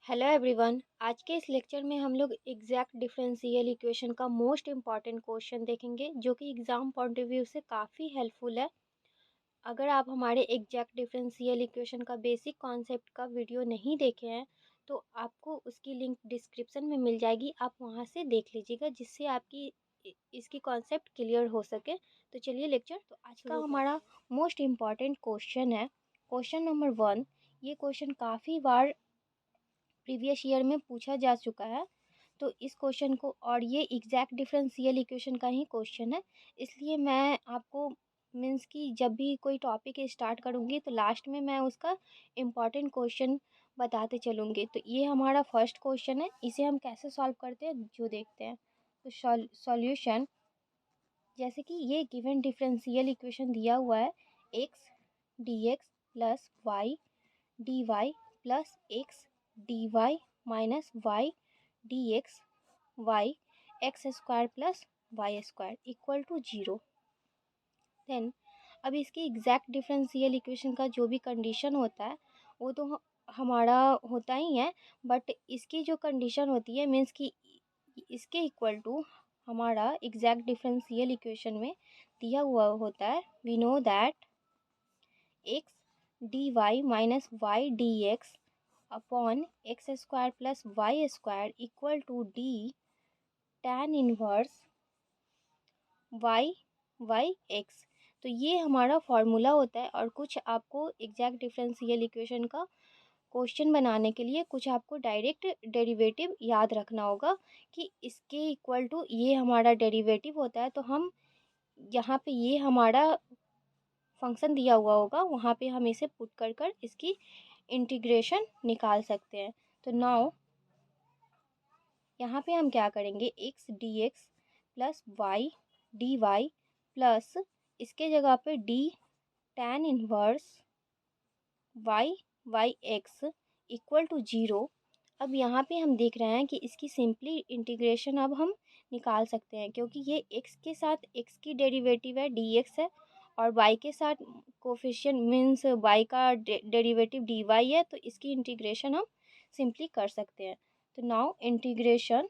Hello everyone. आज के इस लेक्चर में हम लोग एग्जैक्ट डिफरेंशियल इक्वेशन का मोस्ट इम्पॉर्टेंट क्वेश्चन देखेंगे जो कि एग्ज़ाम पॉइंट ऑफ व्यू से काफ़ी हेल्पफुल है। अगर आप हमारे एग्जैक्ट डिफरेंशियल इक्वेशन का बेसिक कॉन्सेप्ट का वीडियो नहीं देखे हैं तो आपको उसकी लिंक डिस्क्रिप्शन में मिल जाएगी, आप वहाँ से देख लीजिएगा जिससे आपकी इसकी कॉन्सेप्ट क्लियर हो सके। तो चलिए लेक्चर, तो आज का हमारा मोस्ट इम्पॉर्टेंट क्वेश्चन है क्वेश्चन नंबर 1। ये क्वेश्चन काफ़ी बार प्रीवियस ईयर में पूछा जा चुका है, तो इस क्वेश्चन को, और ये एग्जैक्ट डिफरेंशियल इक्वेशन का ही क्वेश्चन है, इसलिए मैं आपको मीन्स कि जब भी कोई टॉपिक स्टार्ट करूँगी तो लास्ट में मैं उसका इम्पॉर्टेंट क्वेश्चन बताते चलूँगी। तो ये हमारा फर्स्ट क्वेश्चन है, इसे हम कैसे सॉल्व करते हैं जो देखते हैं। तो सॉल्यूशन, जैसे कि ये गिवन डिफरेंशियल इक्वेशन दिया हुआ है x d x plus y d y plus x d y minus y d x y x square plus y square equal to 0। Then अब इसकी एग्जैक्ट डिफरेंशियल इक्वेशन का जो भी कंडीशन होता है वो तो हमारा होता ही है, बट इसकी जो कंडीशन होती है मीन्स कि इसके इक्वल टू हमारा एग्जैक्ट डिफरेंशियल इक्वेशन में दिया हुआ होता है, we know that x d y minus y d x upon x square plus y square equal to d tan inverse y y x. तो ये हमारा फॉर्मूला होता है, और कुछ आपको एग्जैक्ट डिफरेंशियल इक्वेशन का क्वेश्चन बनाने के लिए कुछ आपको डायरेक्ट डेरिवेटिव याद रखना होगा कि इसके इक्वल टू ये हमारा डेरिवेटिव होता है। तो हम यहाँ पे ये हमारा फंक्शन दिया हुआ होगा, वहाँ पे हम इसे पुट कर कर इसकी इंटीग्रेशन निकाल सकते हैं। तो नाउ यहाँ पे हम क्या करेंगे, x d x plus y d y plus इसके जगह पे d tan inverse y y x equal to 0। अब यहाँ पे हम देख रहे हैं कि इसकी सिंपली इंटीग्रेशन अब हम निकाल सकते हैं, क्योंकि ये x के साथ x की डेरिवेटिव है dx है, और y के साथ कोफिशिएंट मीन्स y का डेरिवेटिव dy है, तो इसकी इंटीग्रेशन हम सिंपली कर सकते हैं। तो नाउ इंटीग्रेशन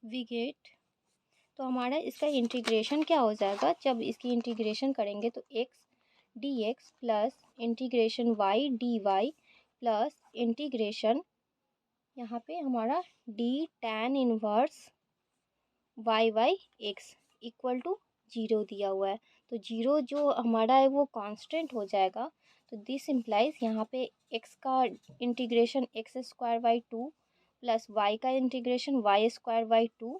वी गेट, तो हमारा इसका इंटीग्रेशन क्या हो जाएगा, जब इसकी इंटीग्रेशन करेंगे तो x d x plus integration y d y plus integration यहाँ पे हमारा d tan inverse y y x equal to 0 दिया हुआ है। तो 0 जो हमारा है वो कांस्टेंट हो जाएगा। तो दिस इम्प्लाइज यहाँ पे x का integration x square by 2 plus y का integration y square by 2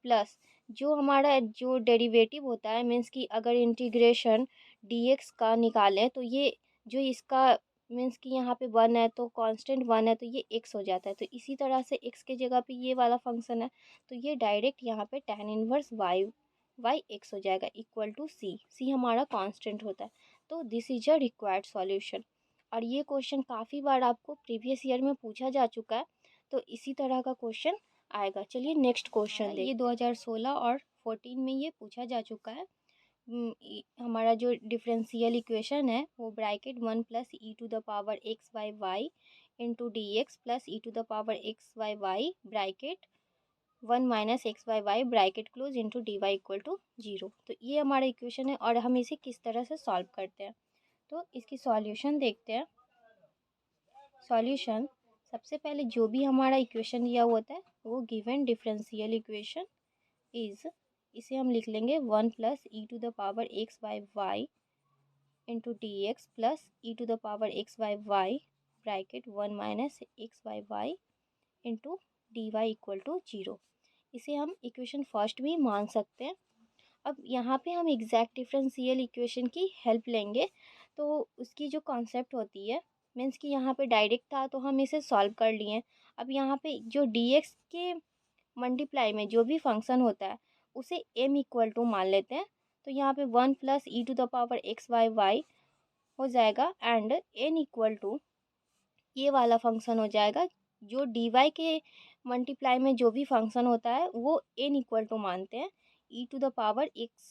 plus जो हमारा जो डेरिवेटिव होता है मीन्स कि अगर इंटीग्रेशन dx का निकालें तो ये जो इसका मीन्स कि यहाँ पे 1 है तो कांस्टेंट 1 है, तो ये x हो जाता है। तो इसी तरह से x के जगह पे ये वाला फंक्शन है, तो ये डायरेक्ट यहाँ पे tan inverse y y x हो जाएगा इक्वल टू सी। सी हमारा कांस्टेंट होता है। तो this is a required solution, और ये क्वेश्चन काफ़ी बार आपको प्रीवियस ईयर में पूछा जा चुका है, तो इसी तरह का क्वेश्चन आएगा। चलिए नेक्स्ट क्वेश्चन देखते हैं। ये 2016 और 14 में ये पूछा जा चुका है। हमारा जो डिफरेंशियल इक्वेशन है वो bracket 1 plus e to the power x by y into d x plus e to the power x by y bracket 1 minus x by y bracket close into d y equal to 0। तो ये हमारा equation है, और हम इसे किस तरह से सॉल्व करते हैं, तो इसकी सॉल्यूशन देखते हैं। सॉल्यूशन, सबसे पहले जो भी हमारा इक्वेशन दिया होता है वो गिवन डिफरेंशियल इक्वेशन इज़, इसे हम लिख लेंगे 1 plus e to the power x by y into d x plus e to the power x by y bracket 1 minus x by y into d y equal to 0। इसे हम equation first भी मान सकते हैं। अब यहाँ पे हम एग्जैक्ट डिफरेंशियल इक्वेशन की हेल्प लेंगे, तो उसकी जो कॉन्सेप्ट होती है मीन्स कि यहाँ पे डायरेक्ट था तो हम इसे सॉल्व कर लिए। अब यहाँ पे जो डी एक्स के मल्टीप्लाई में जो भी फंक्शन होता है उसे m इक्वल टू मान लेते हैं। तो यहाँ पे 1 plus e to the power x by y हो जाएगा, एंड n इक्वल टू ये वाला फंक्शन हो जाएगा। जो डी वाई के मल्टीप्लाई में जो भी फंक्शन होता है वो n इक्वल टू मानते हैं e to the power x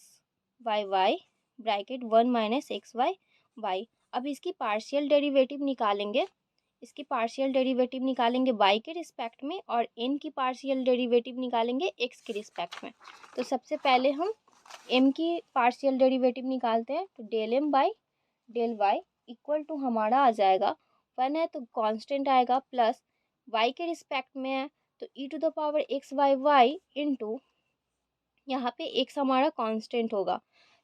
by y bracket 1 minus x y y. अब इसकी पार्शियल डेरिवेटिव निकालेंगे, इसकी पार्शियल डेरिवेटिव निकालेंगे y के रिस्पेक्ट में और n की पार्शियल डेरिवेटिव निकालेंगे x के रिस्पेक्ट में। तो सबसे पहले हम m की पार्शियल डेरिवेटिव निकालते हैं। तो del m by del y equal to हमारा आ जाएगा 1 है तो कांस्टेंट आएगा, प्लस y के रिस्पेक्ट में है तो e to the power x y y into यहाँ पे x हमारा कांस्टेंट होगा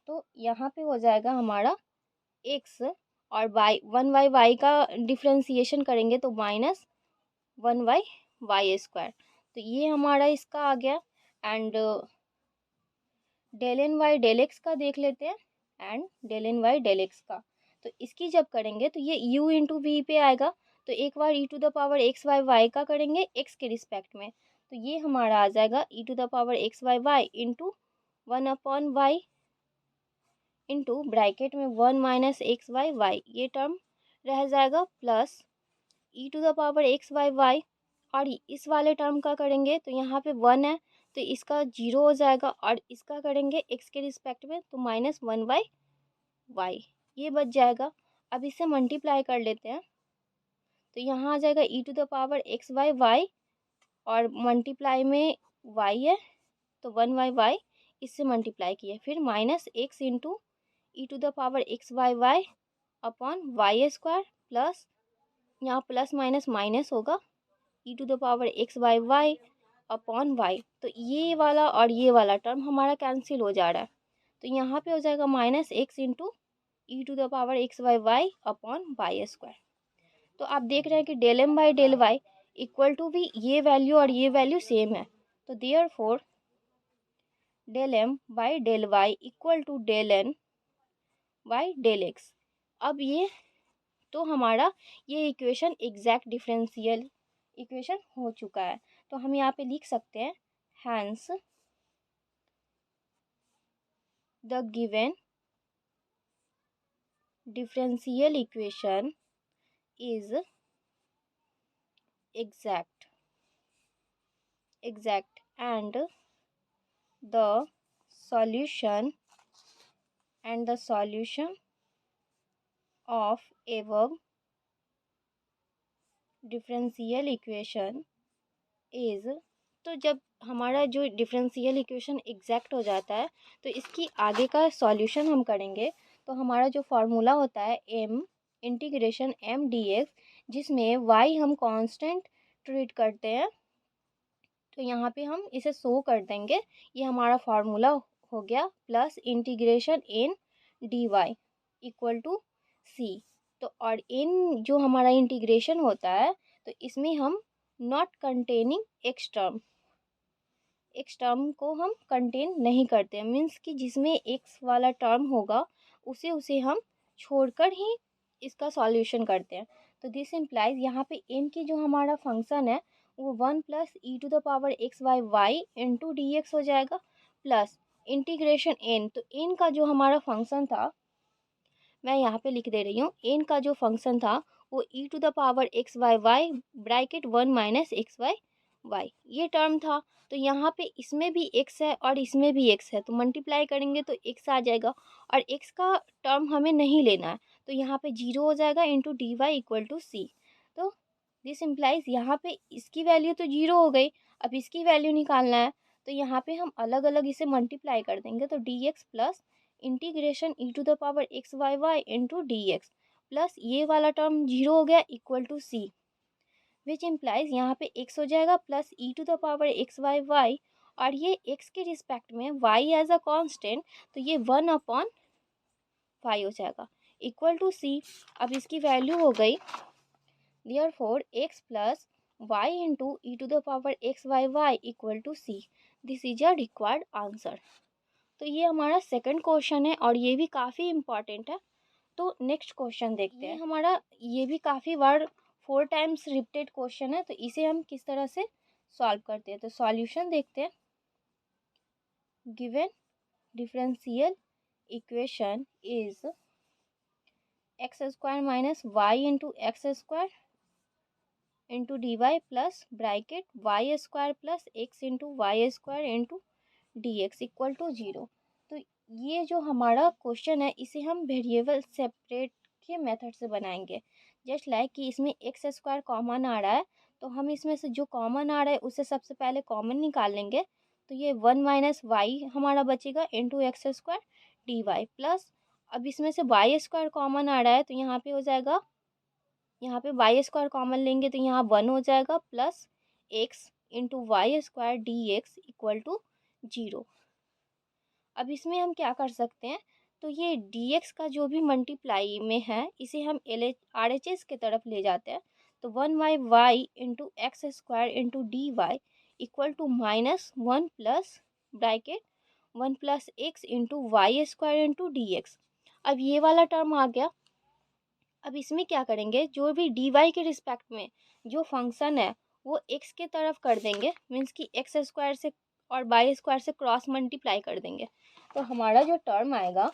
तो यहाँ पे हो जाएगा हमारा x और वाई 1/y का डिफ्रेंसिएशन करेंगे तो माइनस 1/y स्क्वायर। तो ये हमारा इसका आ गया। And del n y del x का देख लेते हैं, and del n y del x का। तो इसकी जब करेंगे तो ये u इंटू वी पे आएगा, तो एक बार e to the power x y y का करेंगे x के रिस्पेक्ट में, तो ये हमारा आ जाएगा e to the power x y y into 1/y into bracket में 1 माइनस एक्स वाई वाई, ये टर्म रह जाएगा, plus e to the power x y y. और इस वाले टर्म का करेंगे तो यहाँ पे 1 है तो इसका 0 हो जाएगा, और इसका करेंगे x के रिस्पेक्ट में तो माइनस 1/y, ये बच जाएगा। अब इसे मल्टीप्लाई कर लेते हैं तो यहाँ आ जाएगा e to the power x y y और मल्टीप्लाई में y है तो 1/y, इससे मल्टीप्लाई किए, फिर minus x into e to the power x y y upon y square, plus यहाँ प्लस माइनस माइनस होगा e to the power x y y upon y. तो ये वाला और ये वाला टर्म हमारा कैंसिल हो जा रहा है, तो यहाँ पे हो जाएगा minus x into e to the power x y y upon y square. तो आप देख रहे हैं कि del m by del y equal to भी ये वैल्यू और ये वैल्यू सेम है, तो therefore del m by del y equal to del n by del x. अब ये तो हमारा ये इक्वेशन एग्जैक्ट डिफरेंशियल इक्वेशन हो चुका है, तो हम यहाँ पे लिख सकते हैं hence the given differential equation is exact and the solution of above differential equation is. तो जब हमारा जो डिफरेंशियल इक्वेशन एग्जैक्ट हो जाता है तो इसकी आगे का सॉल्यूशन हम करेंगे, तो हमारा जो फार्मूला होता है m इंटीग्रेशन m dx, जिसमें y हम कांस्टेंट ट्रीट करते हैं, तो यहाँ पे हम इसे शो कर देंगे, ये हमारा फार्मूला हो गया, plus integration in d y equal to c. तो और इन जो हमारा इंटीग्रेशन होता है तो इसमें हम नॉट कंटेनिंग एक्स टर्म को हम कंटेन नहीं करते, मीन्स कि जिसमें एक्स वाला टर्म होगा उसे हम छोड़कर ही इसका सॉल्यूशन करते हैं। तो दिस इम्प्लाइज यहाँ पे m की जो हमारा फंक्शन है वो 1 plus e to the power x y y into d x हो जाएगा, प्लस इंटीग्रेशन n। तो n का जो हमारा फंक्शन था, मैं यहाँ पे लिख दे रही हूँ, n का जो फंक्शन था वो e to the power x y y bracket 1 minus x y y, ये टर्म था। तो यहाँ पे इसमें भी x है और इसमें भी x है, तो मल्टीप्लाई करेंगे तो x आ जाएगा, और x का टर्म हमें नहीं लेना है, तो यहाँ पे 0 हो जाएगा into d y equal to c. तो दिस इम्प्लाइज यहाँ पे इसकी वैल्यू तो 0 हो गई, अब इसकी वैल्यू निकालना है, तो यहाँ पे हम अलग अलग इसे मल्टीप्लाई कर देंगे, तो d x plus integration e to the power x y y into d x, plus ये वाला टर्म 0 हो गया equal to c, which implies यहाँ पे x हो जाएगा plus e to the power x y y, और ये x के रिस्पेक्ट में y एज अ कांस्टेंट, तो ये 1 अपॉन 5 हो जाएगा इक्वल टू सी। अब इसकी वैल्यू हो गई therefore x plus y into e to the power x y y equal to c. This is a required answer. तो ये हमारा सेकंड क्वेश्चन है और ये भी काफ़ी इम्पॉर्टेंट है। तो नेक्स्ट क्वेश्चन देखते हैं। हमारा ये भी काफ़ी बार 4 टाइम्स रिपीटेड क्वेश्चन है, तो इसे हम किस तरह से सॉल्व करते हैं। तो सॉल्यूशन देखते हैं। Given differential equation is x square minus y into x square into d y plus bracket y square plus x into y square into d x equal to 0। तो ये जो हमारा क्वेश्चन है इसे हम वेरिएबल सेपरेट के method से बनाएंगे। जस्ट लाइक कि इसमें एक्स स्क्वायर कॉमन आ रहा है, तो हम इसमें से जो कॉमन आ रहा है उसे सबसे पहले कॉमन निकाल लेंगे। तो ये 1 माइनस वाई हमारा बचेगा into x square d y plus, अब इसमें से वाई स्क्वायर कॉमन आ रहा है तो यहाँ पे हो जाएगा, यहाँ पे वाई स्क्वायर कॉमन लेंगे तो यहाँ 1 हो जाएगा plus x into y square d x equal to 0। अब इसमें हम क्या कर सकते हैं, तो ये dx का जो भी मल्टीप्लाई में है इसे हम एल आर एच एस के तरफ ले जाते हैं। तो 1/y into x square into d y equal to -1 plus bracket 1 plus x into y square into d x. अब ये वाला टर्म आ गया। अब इसमें क्या करेंगे, जो भी डी वाई के रिस्पेक्ट में जो फंक्शन है वो एक्स के तरफ कर देंगे, मीन्स कि एक्स स्क्वायर से और वाई स्क्वायर से क्रॉस मल्टीप्लाई कर देंगे। तो हमारा जो टर्म आएगा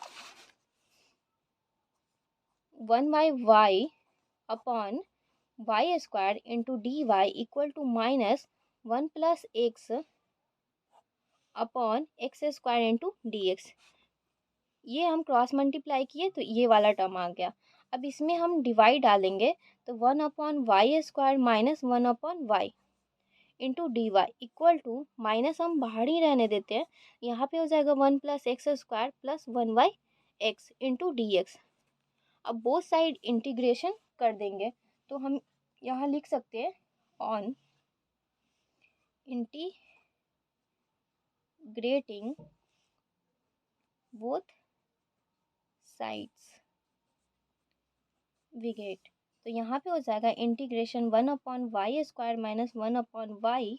1/y upon y square into d y equal to -1 plus x upon x square into d x. ये हम क्रॉस मल्टीप्लाई किए तो ये वाला टर्म आ गया। अब इसमें हम डिवाइड डालेंगे तो 1/y square -1 upon y into d y equal to, minus हम बाहर ही रहने देते हैं, यहाँ पे हो जाएगा 1 plus x square plus 1/x into d x. अब बोथ साइड इंटीग्रेशन कर देंगे तो हम यहाँ लिख सकते हैं on integrating both sides we get, तो यहाँ पे हो जाएगा integration 1/y square -1/y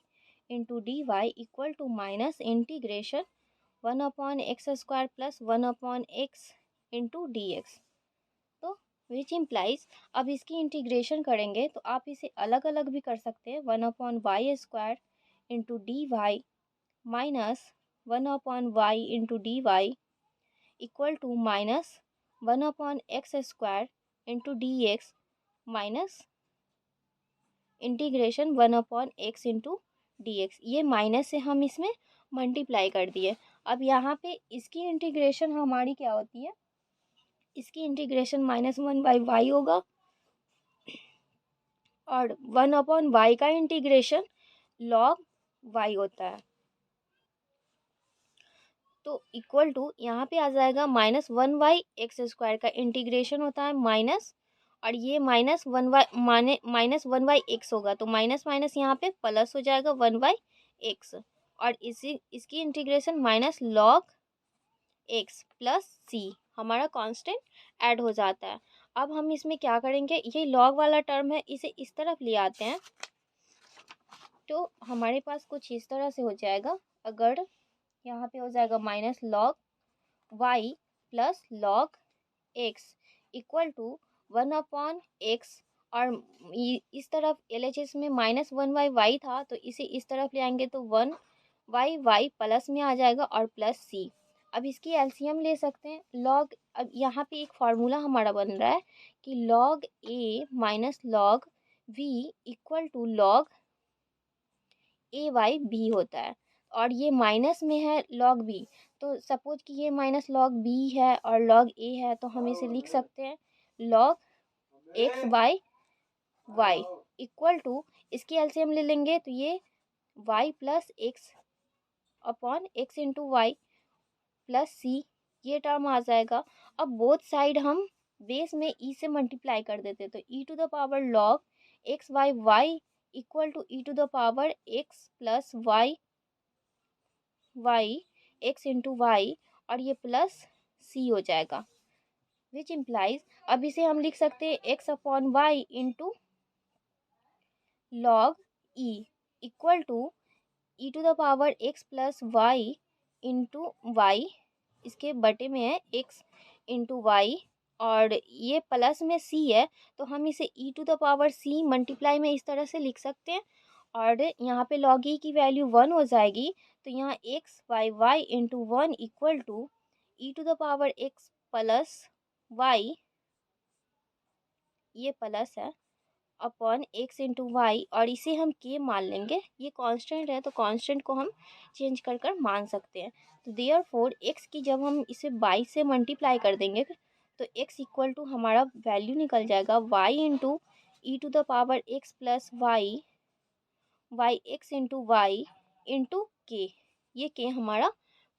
into d y equal to minus integration 1/x square plus 1/x into d x. तो विच इम्प्लाइज, अब इसकी इंटीग्रेशन करेंगे तो आप इसे अलग अलग भी कर सकते हैं, 1/y square into d y minus 1/y into d y equal to -1/x square into d x minus integration 1/x into d x. ये माइनस से हम इसमें मल्टीप्लाई कर दिए। अब यहाँ पे इसकी इंटीग्रेशन हमारी क्या होती है, इसकी इंटीग्रेशन -1/y होगा और 1/y का इंटीग्रेशन log y होता है। तो इक्वल टू यहाँ पे आ जाएगा -1/x स्क्वायर का इंटीग्रेशन होता है माइनस, और ये -1/x होगा तो माइनस माइनस यहाँ पे प्लस हो जाएगा 1/x, और इसकी integration -log x plus c, हमारा कांस्टेंट ऐड हो जाता है। अब हम इसमें क्या करेंगे, ये log वाला टर्म है इसे इस तरफ ले आते हैं तो हमारे पास कुछ इस तरह से हो जाएगा। अगर यहाँ पे हो जाएगा -log y plus log x equal to 1/x, और इस तरफ LHS में -1/y था तो इसे इस तरफ ले आएंगे तो 1/y प्लस में आ जाएगा और प्लस c। अब इसकी एलसीएम ले सकते हैं log, अब यहाँ पे एक फार्मूला हमारा बन रहा है कि log a minus log v equal to log a/b होता है, और ये माइनस में है log b, तो सपोज कि ये -log b है और log a है तो हम इसे लिख सकते हैं log x/y इक्वल टू, इसकी एलसीएम ले लेंगे तो ये y plus x upon x into y plus c, ये टर्म आ जाएगा। अब बोथ साइड हम बेस में e से मल्टीप्लाई कर देते तो e to the power log x/y equal to e to the power x plus y x into y, और ये प्लस c हो जाएगा विच इम्प्लाइज, अब इसे हम लिख सकते हैं x upon y into log e equal to e to the power x plus y into y, इसके बटे में है x इंटू वाई, और ये प्लस में c है तो हम इसे e to the power c multiply में इस तरह से लिख सकते हैं, और यहाँ पे log e की वैल्यू 1 हो जाएगी तो यहाँ x/y into 1 equal to e to the power x plus y, ये प्लस है अपॉन एक्स इंटू वाई, और इसे हम के मान लेंगे। ये कांस्टेंट है तो कांस्टेंट को हम चेंज कर कर मान सकते हैं। तो देयरफॉर एक्स की जब हम इसे बाई से मल्टीप्लाई कर देंगे तो एक्स इक्वल टू हमारा वैल्यू निकल जाएगा y into e to the power x plus y, y x into y into k. ये के हमारा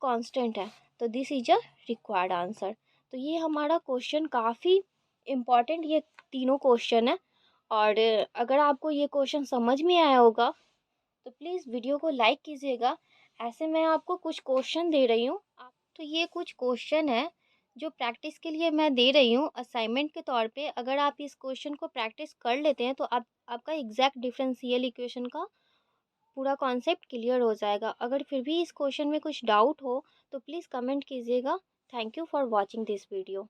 कांस्टेंट है। तो this is a required answer. तो ये हमारा क्वेश्चन काफ़ी इम्पॉर्टेंट ये तीनों क्वेश्चन है। और अगर आपको ये क्वेश्चन समझ में आया होगा तो प्लीज़ वीडियो को लाइक कीजिएगा। ऐसे मैं आपको कुछ क्वेश्चन दे रही हूँ। आप तो ये कुछ क्वेश्चन है जो प्रैक्टिस के लिए मैं दे रही हूँ असाइनमेंट के तौर पे। अगर आप इस क्वेश्चन को प्रैक्टिस कर लेते हैं तो आप आपका एग्जैक्ट डिफरेंशियल इक्वेशन का पूरा कॉन्सेप्ट क्लियर हो जाएगा। अगर फिर भी इस क्वेश्चन में कुछ डाउट हो तो प्लीज़ कमेंट कीजिएगा। Thank you for watching this video.